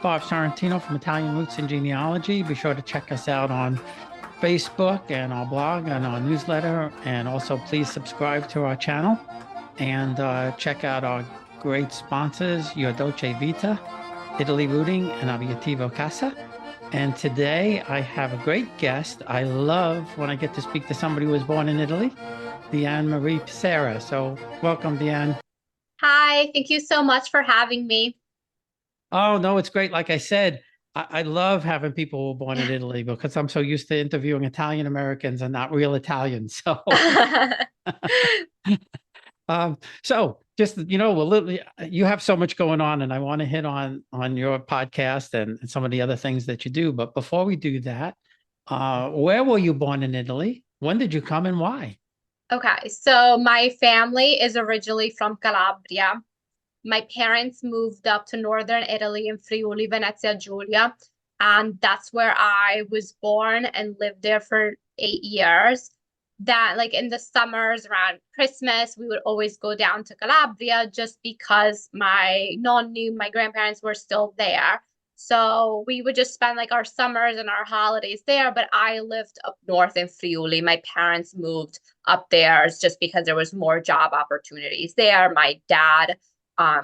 Bob Sorrentino from Italian Roots and Genealogy. Be sure to check us out on Facebook and our blog and our newsletter. And also please subscribe to our channel and check out our great sponsors, Your Dolce Vita, Italy Rooting, and Abiativo Casa. And today I have a great guest. I love when I get to speak to somebody who was born in Italy, Deanne Marie Pissera. So welcome, Deanne. Hi, thank you so much for having me. Oh, no, it's great. Like I said, I love having people who are born in Italy because I'm so used to interviewing Italian Americans and not real Italians. So, so just, you have so much going on, and I want to hit on your podcast and some of the other things that you do. But before we do that, where were you born in Italy? When did you come and why? Okay, so my family is originally from Calabria. My parents moved up to northern Italy in Friuli, Venezia Giulia, and that's where I was born and lived there for 8 years. That, like in the summers around Christmas, we would always go down to Calabria just because my nonni, my grandparents were still there. So we would just spend like our summers and our holidays there. But I lived up north in Friuli. My parents moved up there just because there was more job opportunities there. My dad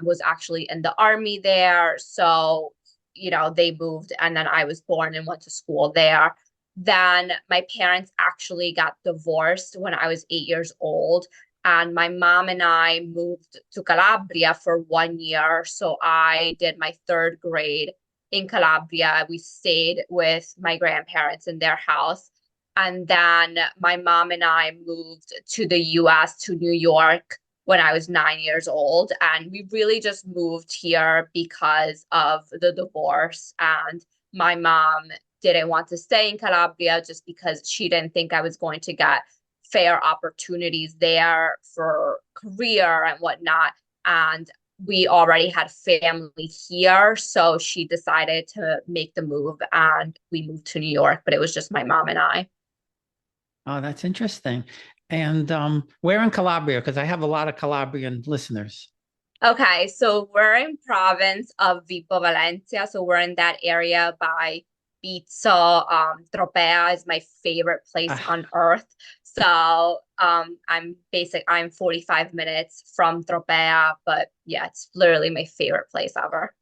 was actually in the army there. So, they moved and then I was born and went to school there. Then my parents actually got divorced when I was 8 years old. And my mom and I moved to Calabria for 1 year. So I did my third grade in Calabria. We stayed with my grandparents in their house. And then my mom and I moved to the US, to New York, when I was 9 years old. And we really just moved here because of the divorce. And my mom didn't want to stay in Calabria just because she didn't think I was going to get fair opportunities there for career and whatnot. And we already had family here. So she decided to make the move and we moved to New York, but it was just my mom and I. Oh, that's interesting. And where in Calabria? Because I have a lot of Calabrian listeners. Okay, so we're in province of Vibo Valencia. So we're in that area by Pizzo. Tropea is my favorite place Ah, on earth. So I'm 45 minutes from Tropea, but yeah, it's literally my favorite place ever.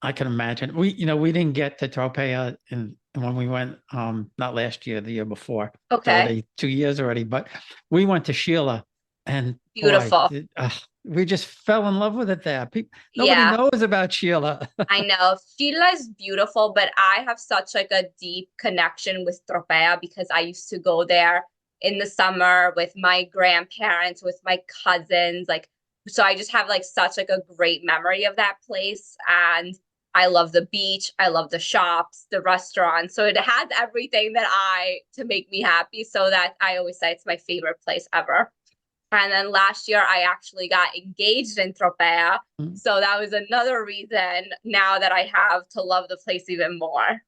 I can imagine. We didn't get to Tropea when we went, not last year, the year before. It's Okay, already 2 years already, but we went to Sheila, and boy, beautiful. we just fell in love with it there. Nobody Yeah, knows about Sheila. I know. Sheila is beautiful, but I have such like a deep connection with Tropea because I used to go there in the summer with my grandparents, with my cousins, like so I just have like such like a great memory of that place. And I love the beach, I love the shops, the restaurants. So it has everything that I to make me happy. So that I always say it's my favorite place ever. And then last year, I actually got engaged in Tropea. So that was another reason now that I have to love the place even more.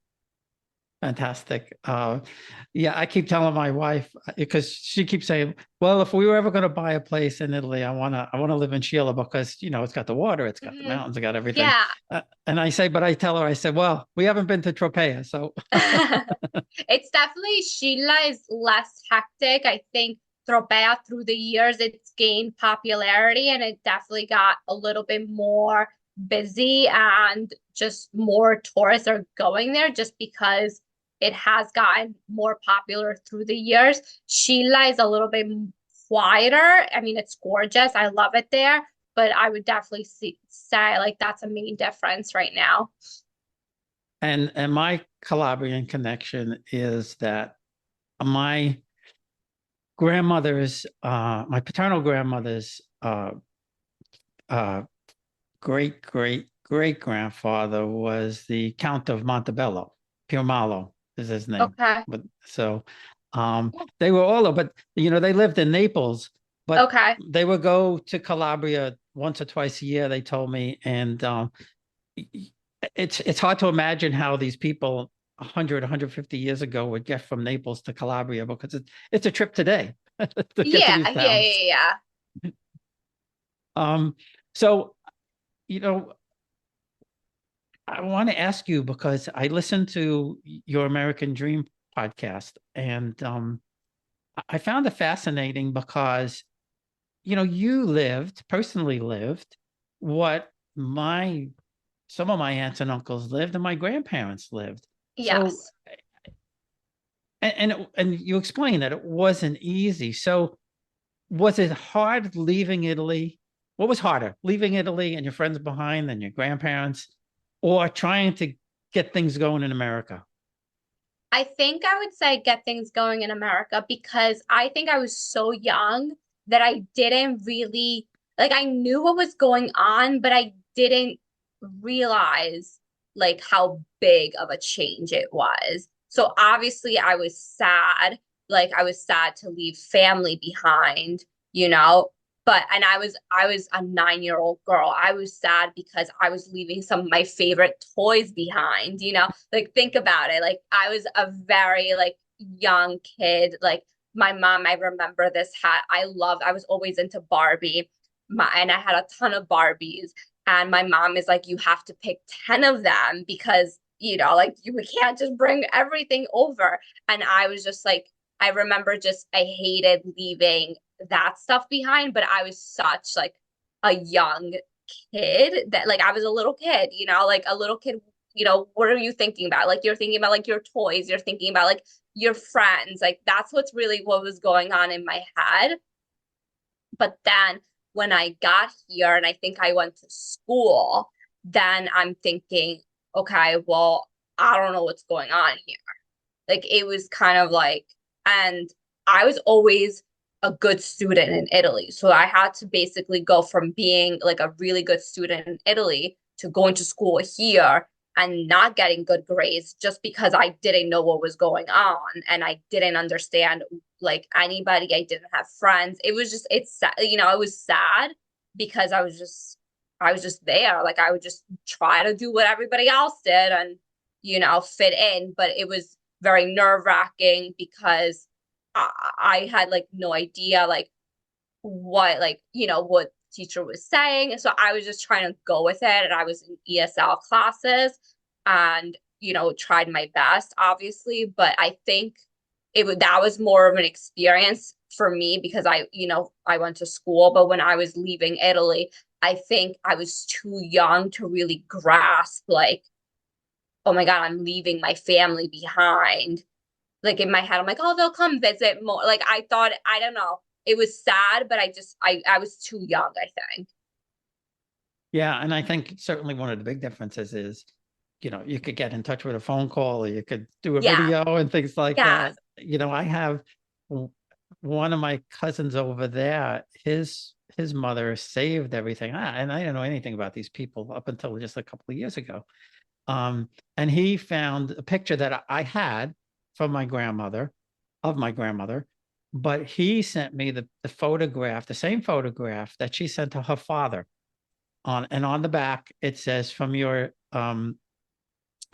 Fantastic. Yeah, I keep telling my wife because she keeps saying, "Well, if we were ever going to buy a place in Italy, I want to live in Sheila because it's got the water, it's got the Mhm. mountains, it's got everything." Yeah. And I tell her, I said, "Well, we haven't been to Tropea, so." It's definitely Sheila is less hectic. I think Tropea through the years it's gained popularity and it definitely got a little bit more busy and just more tourists are going there just because it has gotten more popular through the years. Sheila is a little bit quieter. I mean, it's gorgeous. I love it there, but I would definitely say like that's a main difference right now. And my Calabrian connection is that my my paternal grandmother's uh, great great great grandfather was the Count of Montebello. Pirmalo is his name. Okay. But so they were all, but they lived in Naples, but Okay. they would go to Calabria once or twice a year, they told me. And it's hard to imagine how these people 100, 150 years ago would get from Naples to Calabria because it's a trip today to get to Yeah, these yeah, towns. yeah, yeah. Um, so, you know, I want to ask you because I listened to your American Dream podcast, and I found it fascinating because you personally lived what my some of my aunts and uncles lived and my grandparents lived. So Yes. and you explained that it wasn't easy. So was it hard leaving Italy? What was harder, leaving Italy and your friends behind and your grandparents, or trying to get things going in America? I think I would say get things going in America because I think I was so young that I didn't really like I knew what was going on, but I didn't realize like how big of a change it was. So obviously I was sad, like I was sad to leave family behind, you know, but and I was a 9-year-old girl. I was sad because I was leaving some of my favorite toys behind, you know? Like think about it. Like I was a very like young kid. Like my mom, I remember this hat. I was always into Barbie. And I had a ton of Barbies. And my mom is like, you have to pick 10 of them because, like we can't just bring everything over. And I was just like, I remember just I hated leaving that stuff behind, but I was such like a young kid that like I was a little kid, like a little kid, what are you thinking about? Like you're thinking about like your toys, you're thinking about like your friends. Like that's what's really what was going on in my head. But then when I got here and I think I went to school, then I'm thinking, okay, well, I don't know what's going on here. Like it was kind of like, and I was always a good student in Italy. So I had to basically go from being like a really good student in Italy to going to school here and not getting good grades just because I didn't know what was going on and I didn't understand like anybody. I didn't have friends. It was just, it's sad, it was sad because I was just there. Like I would just try to do what everybody else did and, fit in. But it was very nerve-wracking because I had like no idea like what what teacher was saying. So I was just trying to go with it and I was in ESL classes and tried my best obviously, but I think that was more of an experience for me because I went to school, but when I was leaving Italy, I think I was too young to really grasp like, oh my God, I'm leaving my family behind. Like in my head, I'm like, oh, they'll come visit more. Like I thought, I don't know. It was sad, but I was too young, I think. Yeah, and I think certainly one of the big differences is, you could get in touch with a phone call or you could do a Yeah. video and things like Yes. that. I have one of my cousins over there, his mother saved everything. And I didn't know anything about these people up until just a couple of years ago. And he found a picture that I had from of my grandmother, but he sent me the photograph, the same photograph that she sent to her father. On the back it says, from your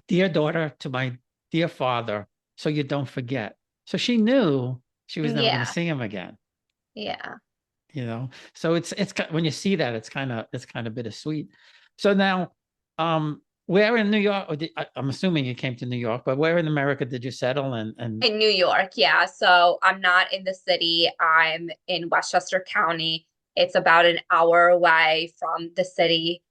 dear daughter to my dear father, so you don't forget. So she knew she was never going to Yeah. see him again. Yeah. So it's when you see that, it's kind of bittersweet. So now, where in New York, or I'm assuming you came to New York, but where in America did you settle? And In New York, yeah. So I'm not in the city. I'm in Westchester County. It's about an hour away from the city.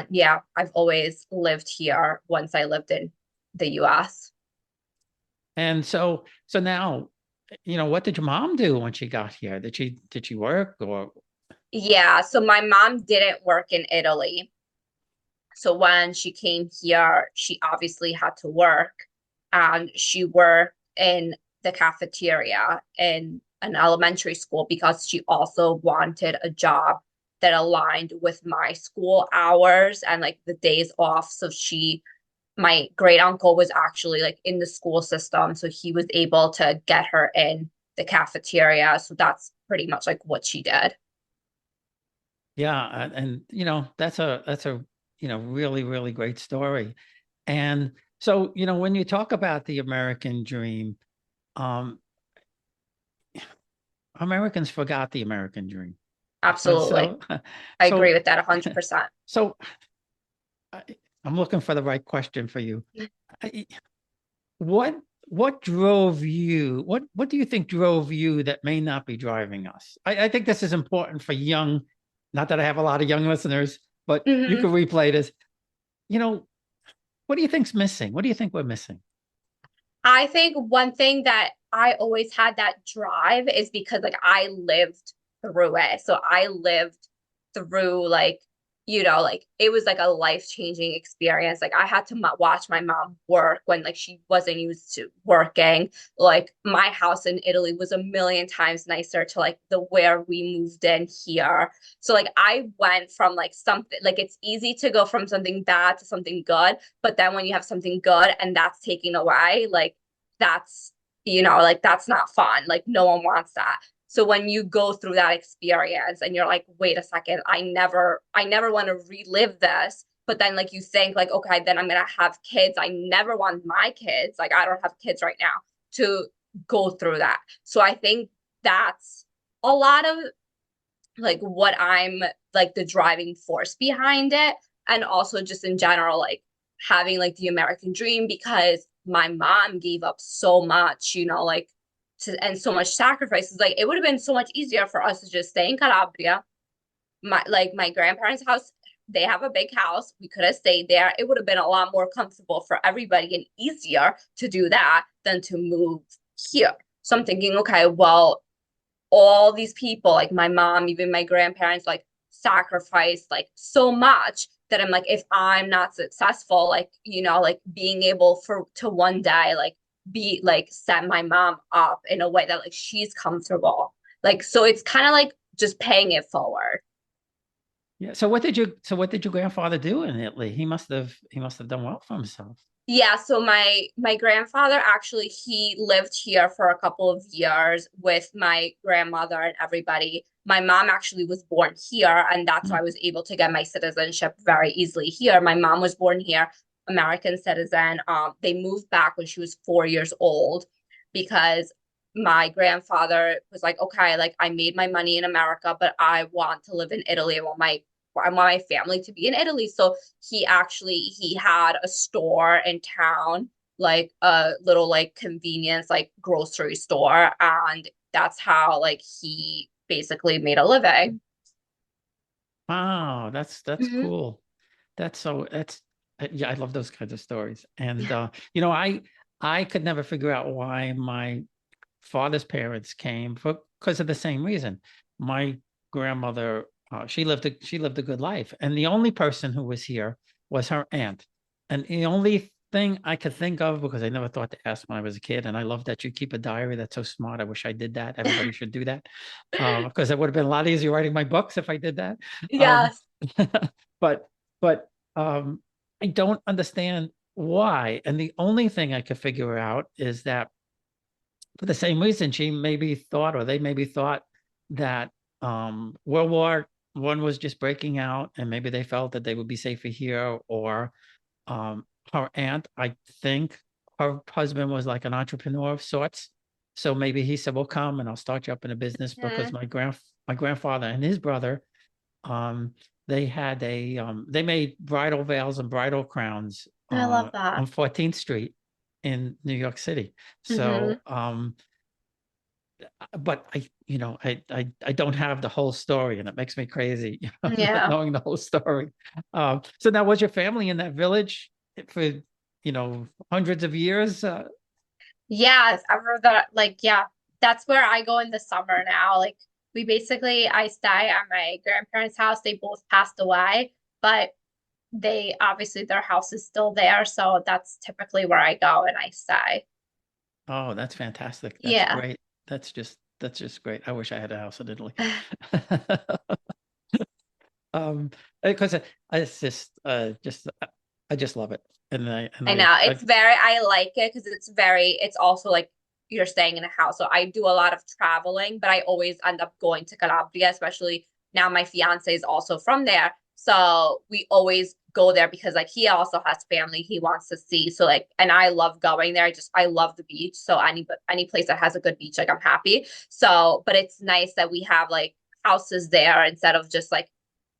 Yeah, I've always lived here once I lived in the US. so now, what did your mom do when she got here? Did she work or? Yeah, so my mom didn't work in Italy. So when she came here, she obviously had to work. And she worked in the cafeteria in an elementary school because she also wanted a job that aligned with my school hours and like the days off. So my great uncle was actually like in the school system. So he was able to get her in the cafeteria. So that's pretty much like what she did. Yeah, and that's a really, really great story. And so, when you talk about the American dream, um, Americans forgot the American dream. Absolutely. So, I agree so, with that 100%. so I'm looking for the right question for you. I- What what drove you? What do you think drove you that may not be driving us? I think this is important for young, not that I have a lot of young listeners, but you Mhm. can replay this. You know, what do you think's missing? What do you think we're missing? I think one thing that I always had that drive is because like I lived through it. So I lived through like, like it was like a life-changing experience. Like I had to watch my mom work when like she wasn't used to working. Like my house in Italy was a million times nicer to like the where we moved in here. So like I went from like something like it's easy to go from something bad to something good, but then when you have something good and that's taken away, like that's like that's not fun. Like no one wants that. So when you go through that experience and you're like, wait a second, I never want to relive this. But then like you think like, okay, then I'm gonna have kids. I never want my kids, like I don't have kids right now, to go through that. So I think that's a lot of like what I'm like the driving force behind it. And also just in general, like having like the American dream because my mom gave up so much, like and so much sacrifices. Like it would have been so much easier for us to just stay in Calabria. My grandparents' house, they have a big house. We could have stayed there. It would have been a lot more comfortable for everybody and easier to do that than to move here. So I'm thinking, okay, well, all these people, like my mom, even my grandparents, like sacrificed like so much that I'm like, if I'm not successful, like, like being able to one day like be like set my mom up in a way that like she's comfortable. Like, so it's kind of like just paying it forward. Yeah. So what did your grandfather do in Italy? He must have done well for himself. Yeah, so my grandfather actually he lived here for a couple of years with my grandmother and everybody. My mom actually was born here, and that's why Hmm. I was able to get my citizenship very easily here. My mom was born here, American citizen. They moved back when she was 4 years old because my grandfather was like, okay, like I made my money in America, but I want to live in Italy. I want my family to be in Italy. So he had a store in town, like a little like convenience like grocery store, and that's how like he basically made a living. Wow, that's Hmm. cool. That's yeah, I love those kinds of stories. And I could never figure out why my father's parents came for because of the same reason. My grandmother, she lived a good life, and the only person who was here was her aunt. And the only thing I could think of, because I never thought to ask when I was a kid, and I love that you keep a diary. That's so smart. I wish I did that. Everybody should do that, because it would have been a lot easier writing my books if I did that. Um, Yes. but but I don't understand why. And the only thing I could figure out is that for the same reason she maybe thought, or they maybe thought that World War One was just breaking out, and maybe they felt that they would be safer here, or her aunt, I think her husband was like an entrepreneur of sorts. So maybe he said, "Well, come and I'll start you up in a business," because Mhm. my grandfather and his brother, um, they made bridal veils and bridal crowns I love that. on 14th Street in New York City. Hmm. So but I don't have the whole story, and it makes me crazy, not Yeah. knowing the whole story. So now, was your family in that village for hundreds of years? Yes, ever that like yeah, that's where I go in the summer now. Like I stay at my grandparents' house. They both passed away, but they obviously their house is still there, so that's typically where I go and I stay. Oh, that's fantastic. That's Yeah. great. That's just great. I wish I had a house in Italy. Because I just love it, and I know. I like it because it's also like you're staying in a house. So I do a lot of traveling, but I always end up going to Calabria, especially now my fiance is also from there. So we always go there because like he also has family he wants to see. So like, and I love going there. I love the beach. So any place that has a good beach, like I'm happy. So, but it's nice that we have like houses there instead of just like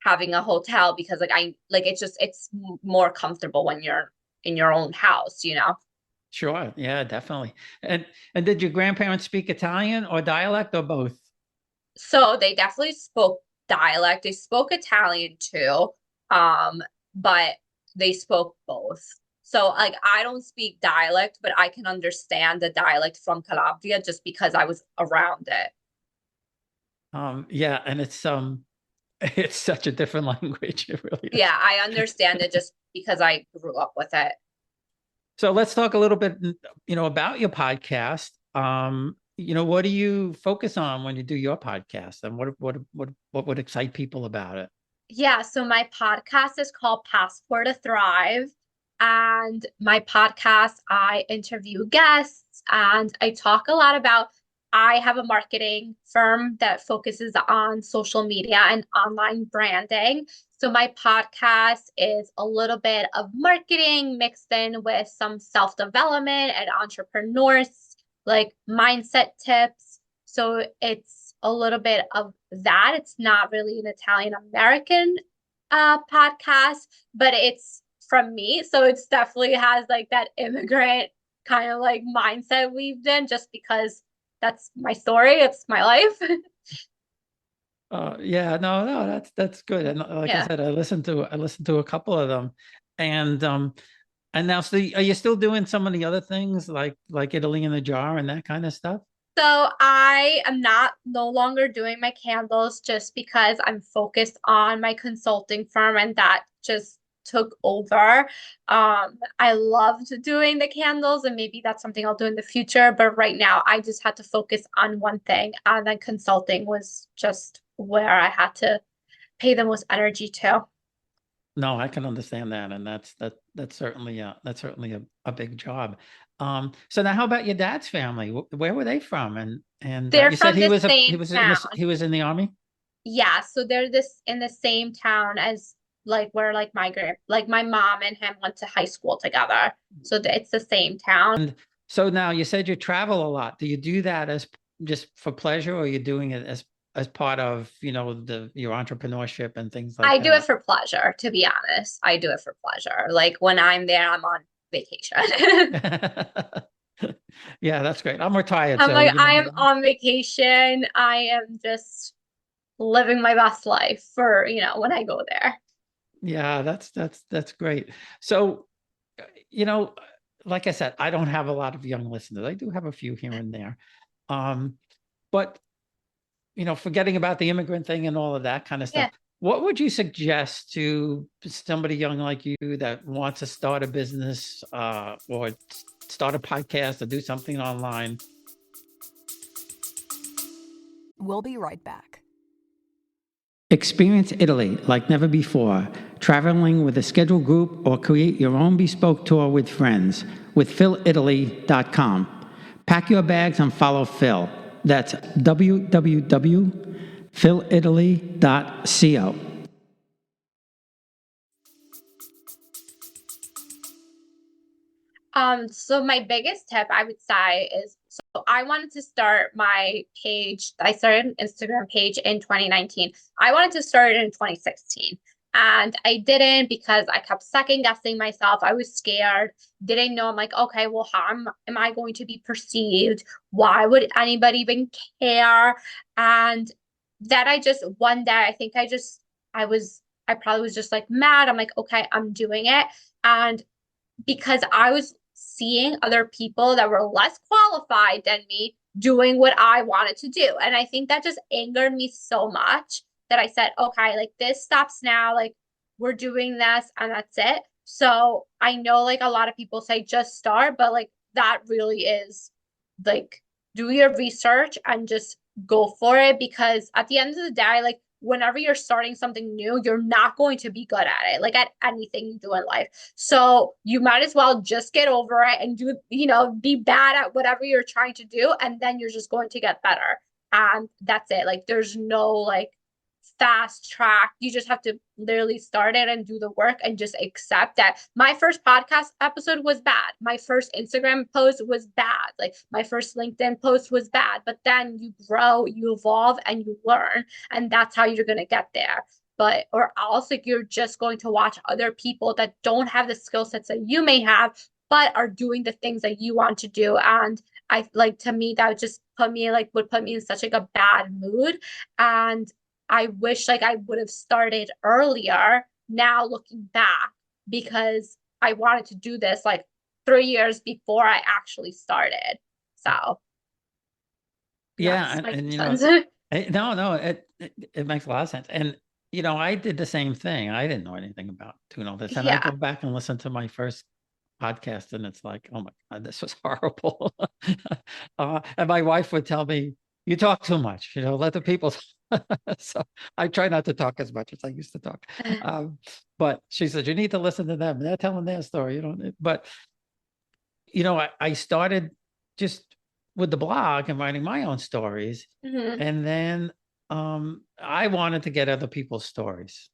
having a hotel because like it's more comfortable when you're in your own house, you know. Sure. Yeah, definitely. And did your grandparents speak Italian or dialect or both? So they definitely spoke dialect. They spoke Italian too, but they spoke both. So like I don't speak dialect, but I can understand the dialect from Calabria just because I was around it. Yeah, and it's such a different language. It really is. Yeah, I understand it just because I grew up with it. So let's talk a little bit, about your podcast. What do you focus on when you do your podcast, and what would excite people about it? Yeah, so my podcast is called Passport to Thrive. And my podcast, I interview guests and I talk a lot about. I have a marketing firm that focuses on social media and online branding. So my podcast is a little bit of marketing mixed in with some self-development and entrepreneurs, like mindset tips. So it's a little bit of that. It's not really an Italian American podcast, but it's from me. So it's definitely has like that immigrant kind of like mindset weaved in just because that's my story. It's my life. Yeah, no, that's good. And like I Yeah. said, I listened to a couple of them, and now, so are you still doing some of the other things like Italy in the jar and that kind of stuff? So I am not no longer doing my candles just because I'm focused on my consulting firm and that just took over. I loved doing the candles and maybe that's something I'll do in the future, but right now I just had to focus on one thing and then consulting was just where I had to pay the most energy to. No, I can understand that, and that's certainly a big job. So now, how about your dad's family? Where were they from? And They're you said from the he same was in this town. he was in the army. Yeah, so they're this in the same town as like where like like my mom and him went to high school together. So it's the same town. And so now you said you travel a lot. Do you do that as just for pleasure, or are you doing it as part of your entrepreneurship and things like I do it that? for pleasure, to be honest. I do it for pleasure. Like when I'm there, I'm on vacation. Yeah, that's great. I'm retired, I'm so like, I am on vacation. I am just living my best life for, when I go there. yeah, that's great. So, you know, like I said, I don't have a lot of young listeners. I do have a few here and there. Um, but forgetting about the immigrant thing and all of that kind of stuff, Yeah. what would you suggest to somebody young like you that wants to start a business or start a podcast or do something online? We'll be right back. Experience Italy like never before, traveling with a scheduled group or create your own bespoke tour with friends with philitaly.com. Pack your bags and follow Phil. That's www.philitaly.co. So my biggest tip I would say is so I wanted to start my page. I started an Instagram page in 2019. I wanted to start it in 2016. And I didn't because I kept second guessing myself. I was scared, didn't know. I'm like, okay, well, how am I going to be perceived? Why would anybody even care? And that I just one day, I think I probably was just like mad. I'm like, okay, I'm doing it. And because I was seeing other people that were less qualified than me doing what I wanted to do. And I think that just angered me so much that I said, okay, like this stops now. Like we're doing this and that's it. So I know like a lot of people say just start, but like that really is like do your research and just go for it because at the end of the day, like whenever you're starting something new, you're not going to be good at it, like at anything you do in life. So you might as well just get over it and be bad at whatever you're trying to do. And then you're just going to get better. And that's it. Like there's no like fast track. You just have to literally start it and do the work and just accept that my first podcast episode was bad. My first Instagram post was bad. Like my first LinkedIn post was bad. But then you grow, you evolve, and you learn. And that's how you're going to get there. but or else like you're just going to watch other people that don't have the skill sets that you may have, but are doing the things that you want to do. And I like to me that would just put me like would put me in such like a bad mood. And I wish like I would have started earlier now looking back, because I wanted to do this like 3 years before I actually started. So Yeah, that's my and 2 cents. no, it makes a lot of sense. And I did the same thing. I didn't know anything about doing all this, and I Yeah. go back and listen to my first podcast, and it's like, oh my God, this was horrible. And my wife would tell me, "You talk too much. Let the people." So I try not to talk as much as I used to talk. But she said, "You need to listen to them. They're telling their story. You don't." But I started just with the blog and writing my own stories. Mhm. And then I wanted to get other people's stories,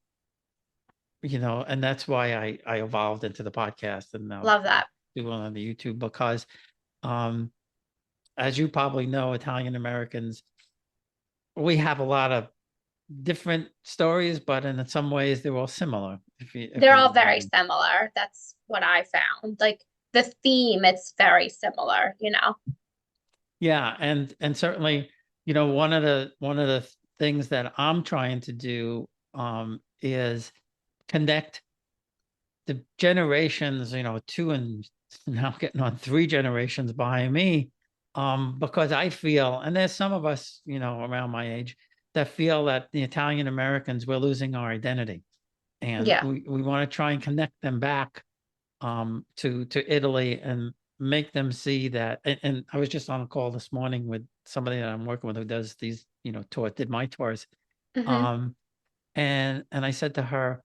and that's why I evolved into the podcast and now Love that. do it on the YouTube, because um, as you probably know, Italian Americans, we have a lot of different stories, but in some ways they're all similar. If They're you all know what I very mean. similar. That's what I found. Like the theme, it's very similar, you know. Yeah, and certainly, one of the things that I'm trying to do is connect the generations, two and now getting on 3 generations behind me, because I feel, and there's some of us, around my age that feel that the Italian Americans, we're losing our identity, and Yeah. we want to try and connect them back to Italy and make them see that. And I was just on a call this morning with somebody that I'm working with who does these, did my tours. Hmm. Um, and I said to her,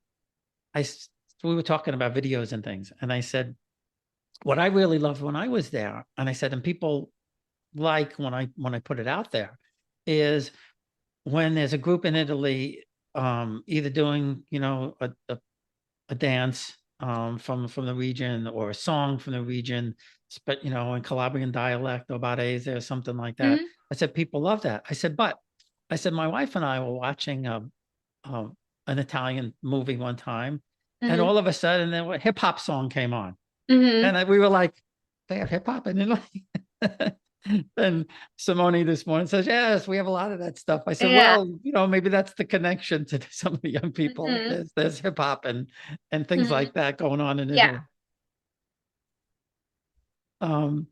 we were talking about videos and things, and I said, what I really loved when I was there, and I said, and people like when I put it out there, is when there's a group in Italy, either doing, a dance from the region, or a song from the region, but in Calabrian dialect or Barese or something like that. Hmm. I said people love that. I said my wife and I were watching um an Italian movie one time, and Hmm. all of a sudden then a hip hop song came on, Hmm. and we were like, they have hip hop, and then like. And Simone this morning says, yes, we have a lot of that stuff. I said, Yeah. well, maybe that's the connection to some of the young people. Hmm. There's hip hop and things Hmm. like that going on in Yeah. Italy. Um,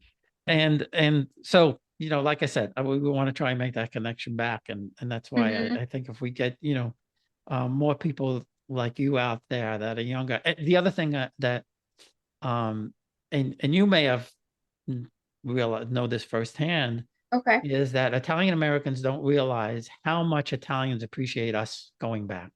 and so, like I said, we want to try and make that connection back. And that's why Hmm. I think if we get, more people like you out there that are younger. The other thing that and you may have know this firsthand, Okay. is that Italian Americans don't realize how much Italians appreciate us going back.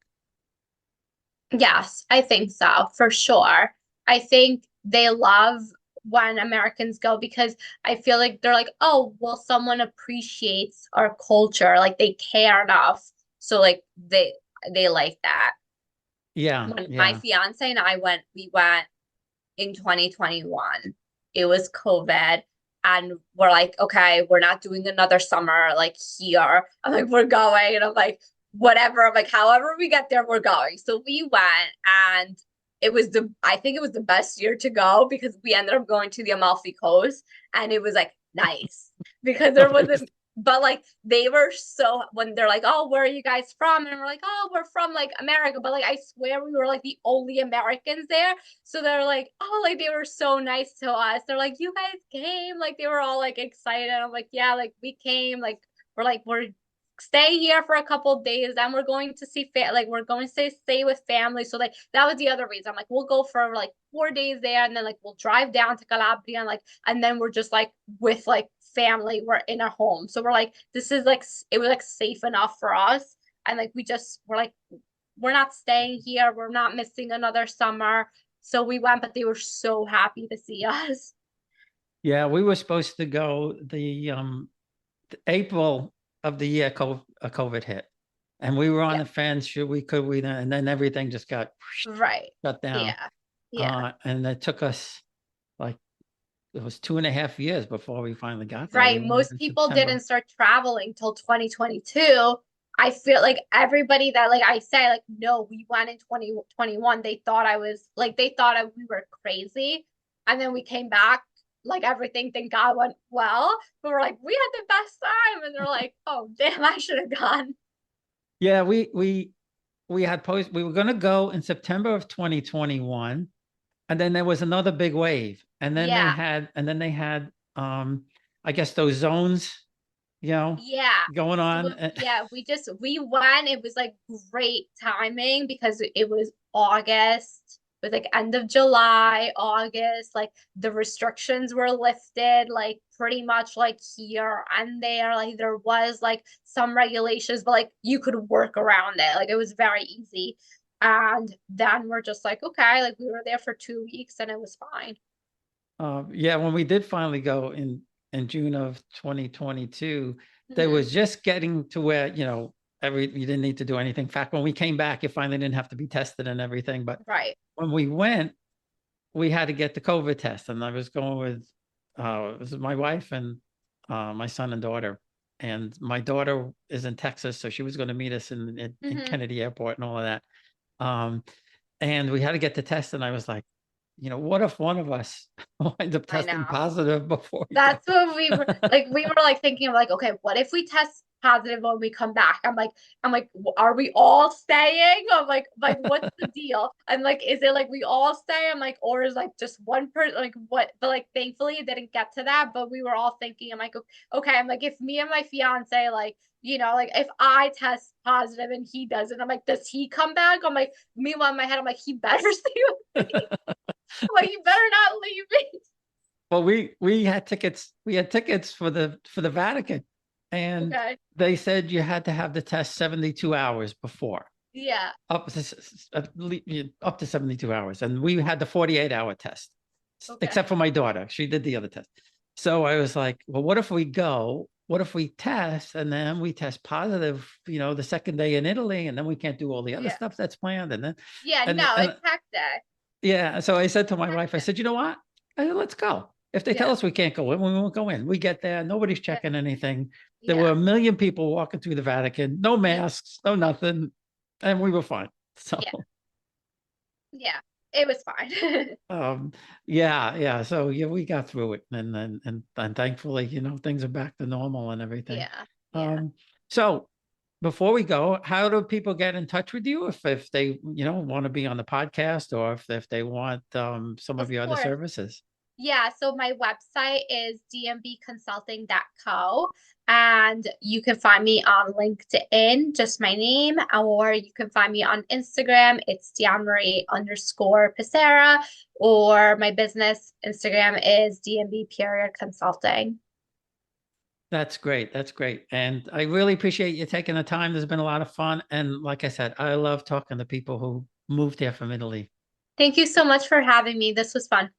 Yes, I think so, for sure. I think they love when Americans go, because I feel like they're like, oh, well, someone appreciates our culture, like they care enough. So like they like that. Yeah, When my yeah, fiance and I went, we went in 2021. It was COVID. And we're like, okay, we're not doing another summer like here. I'm like, we're going. And I'm like, whatever. I'm like, however we get there, we're going. So we went, and I think it was the best year to go, because we ended up going to the Amalfi Coast, and it was like nice because there wasn't, but like they were so, when they're like, oh, where are you guys from? And we're like, oh, we're from like America. But like, I swear we were like the only Americans there. So they're like, oh, like they were so nice to us. They're like, you guys came. Like they were all like excited. I'm like, yeah, like we came. Like we're stay here for a couple of days. Then we're going to see like we're going to stay with family. So like that was the other reason. I'm like, we'll go for like 4 days there, and then like we'll drive down to Calabria, and like and then we're just like with like family. We're in a home. So we're like, this is like it was like safe enough for us. And like we're like, we're not staying here. We're not missing another summer. So we went, but they were so happy to see us. yeah. We were supposed to go the April of the year COVID hit, and we were on Yeah. the fence. Should we? Could we? And then everything just got Right. shut down. Yeah. Yeah. And it took us like, it was 2.5 years before we finally got there. We Right. went Most in people September. didn't start traveling till 2022. I feel like everybody that like I say like no, we went in 2021. They thought I was like we were crazy, and then we came back like everything thank God went well. But we're like we had the best time, and they're like, oh damn, I should have gone. Yeah, we had we were going to go in September of 2021, and then there was another big wave, and then Yeah, they had I guess those zones, yeah. going on. Yeah, we went. It was like great timing because it was August, it was like end of July, August, like the restrictions were lifted, like pretty much like here and there. Like there was like some regulations, but like you could work around it. Like it was very easy. And then we're just like, okay, like we were there for 2 weeks and it was fine. Yeah, when we did finally go in June of 2022, there Mhm. was just getting to where, you didn't need to do anything. In fact, when we came back, you finally didn't have to be tested and everything. But Right. when we went, we had to get the COVID test, and I was going with this is my wife and my son and daughter. And my daughter is in Texas, so she was going to meet us in Hmm. Kennedy Airport and all of that. And we had to get the test, and I was like, what if one of us winds up I testing know. positive before we That's get what we there? were like thinking of like, okay, what if we test positive when we come back? I'm like, are we all staying? I'm like, what's the deal? I'm like, is it like we all stay? I'm like, or is like just one person like what? But like thankfully it didn't get to that. But we were all thinking, I'm like, okay, I'm like, if me and my fiance like, like if I test positive and he doesn't, I'm like, does he come back? I'm like, meanwhile in my head, I'm like, he better stay with me. I'm like, you better not leave me. Well, we had tickets. We had tickets for the Vatican, and Okay. they said you had to have the test 72 hours before, Yeah. up to 72 hours, and we had the 48-hour test, Okay. except for my daughter. She did the other test. So I was like, well, what if we go? What if we test and then we test positive, the second day in Italy, and then we can't do all the other Yeah. stuff that's planned, and then Yeah. and No, and it's hectic. yeah. So I said to my wife, I Hectic. said, you know what? I said, let's go. If they tell Yeah. us we can't go in, we won't go in. We get there, nobody's Yeah. checking anything. There were Yeah. a million people walking through the Vatican, no Yeah. masks, no nothing, and we were fine. So, Yeah. Yeah. It was fine. um, yeah. So yeah, we got through it, and thankfully, things are back to normal and everything. Yeah. Yeah. Um, so before we go, how do people get in touch with you if they, want to be on the podcast, or if they want some of Of your other course. services? Yeah, so my website is dmbconsulting.co, and you can find me on LinkedIn, just my name, or you can find me on Instagram. It's DeanMarie_Pissarra, or my business Instagram is DMB period consulting. That's great. That's great. And I really appreciate you taking the time. There's been a lot of fun. And like I said, I love talking to people who moved here from Italy. Thank you so much for having me. This was fun.